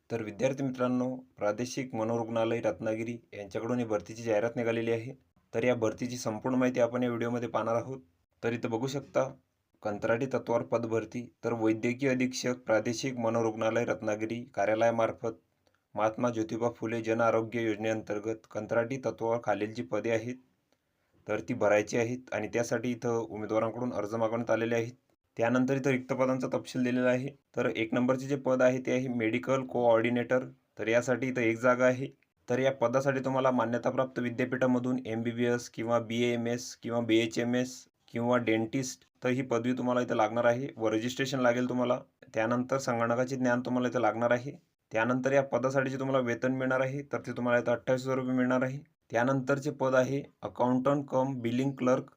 तर विद्यार्थी मित्रांनो, प्रादेशिक मनोरुग्णालय रत्नागिरी यांच्याकडून ही भरतीची जाहिरात निघालेली आहे. तर या भरतीची संपूर्ण माहिती आपण या व्हिडिओमध्ये पाहणार आहोत. तर इथं बघू शकता, कंत्राटी तत्त्वावर पदभरती. तर वैद्यकीय अधीक्षक प्रादेशिक मनोरुग्णालय रत्नागिरी कार्यालयामार्फत महात्मा ज्योतिबा फुले जन आरोग्य योजनेअंतर्गत कंत्राटी तत्त्वावर खालील जी पदे आहेत, तर ती भरायची आहेत आणि त्यासाठी इथं उमेदवारांकडून अर्ज मागवण्यात आलेले आहेत. त्यानंतर इथं रिक्त पदांचा तपशील दिलेला आहे. तर एक नंबरचे जे पद आहे ते आहे मेडिकल कोऑर्डिनेटर. तर यासाठी इथं एक जागा आहे. तर या पदासाठी तुम्हाला मान्यताप्राप्त विद्यापीठामधून MBBS किंवा BAMS किंवा BHMS किंवा डेंटिस्ट तर ही पदवी तुम्हाला इथं लागणार आहे व रजिस्ट्रेशन लागेल तुम्हाला. त्यानंतर संगणकाचे ज्ञान तुम्हाला इथं लागणार आहे. त्यानंतर या पदासाठी जे तुम्हाला वेतन मिळणार आहे तर ते तुम्हाला इथं 28,000 रुपये मिळणार आहे. त्यानंतरचे पद आहे अकाउंटंट कम बिलिंग क्लर्क.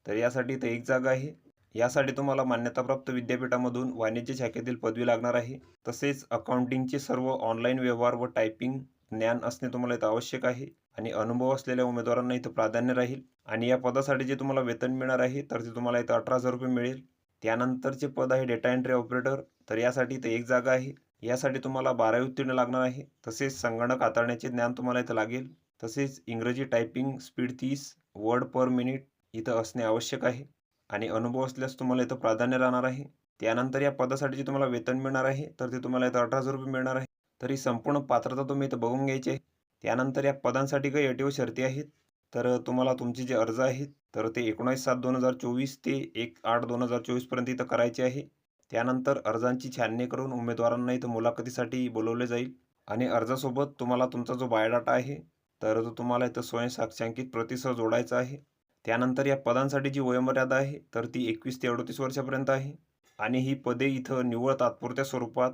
तर यासाठी इथं एक जागा आहे. यासाठी तुम्हाला मान्यताप्राप्त विद्यापीठामधून वाणिज्य शाखेतील पदवी लागणार आहे. तसेच अकाउंटिंगचे सर्व ऑनलाईन व्यवहार व टायपिंग ज्ञान असणे तुम्हाला इथं आवश्यक आहे आणि अनुभव असलेल्या उमेदवारांना इथं प्राधान्य राहील. आणि या पदासाठी जे तुम्हाला वेतन मिळणार आहे तर ते तुम्हाला इथं 18,000 रुपये मिळेल. त्यानंतरचे पद आहे डेटा एंट्री ऑपरेटर. तर यासाठी इथं एक जागा आहे. यासाठी तुम्हाला 12वी उत्तीर्ण लागणार आहे. तसेच संगणक हाताळण्याचे ज्ञान तुम्हाला इथं लागेल. तसेच इंग्रजी typing speed 30 word per minute इथं असणे आवश्यक आहे आणि अनुभव असल्यास तुम्हाला इथं प्राधान्य राहणार आहे. त्यानंतर या पदासाठी जे तुम्हाला वेतन मिळणार आहे तर ते तुम्हाला इथं 18,000 रुपये मिळणार आहे. तर ही संपूर्ण पात्रता तुम्ही इथं बघून घ्यायची आहे. त्यानंतर या पदांसाठी काही अटी व शर्ती आहेत. तर तुम्हाला तुमचे जे अर्ज आहेत तर ते 19/7/2024 ते 1/8/2024 पर्यंत इथं करायचे आहे. त्यानंतर अर्जांची छाननी करून उमेदवारांना इथं मुलाखतीसाठी बोलवले जाईल आणि अर्जासोबत तुम्हाला तुमचा जो बायोडाटा आहे तर तो तुम्हाला इथं स्वयंसाक्षांकित प्रतीसह जोडायचा आहे. त्यानंतर या पदांसाठी जी वयोमर्यादा आहे तर ती 21 ते 38 वर्षापर्यंत आहे आणि ही पदे इथं निव्वळ तात्पुरत्या स्वरूपात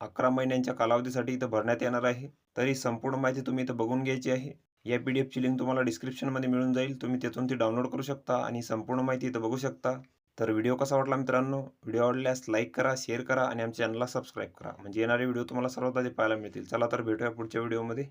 11 महिन्यांच्या कालावधीसाठी इथं भरण्यात येणार आहे. तर ही संपूर्ण माहिती तुम्ही इथं बघून घ्यायची आहे. या PDFची लिंक तुम्हाला डिस्क्रिप्शनमध्ये मिळून जाईल. तुम्ही तिथून ती डाउनलोड करू शकता आणि संपूर्ण माहिती इथं बघू शकता. तर व्हिडिओ कसा वाटला मित्रांनो? व्हिडिओ आवडल्यास लाईक करा, शेअर करा आणि आमच्या चॅनलला सबस्क्राईब करा. म्हणजे येणारे व्हिडिओ तुम्हाला सर्वात आधी पाहायला मिळतील. चला तर भेटूया पुढच्या व्हिडिओमध्ये.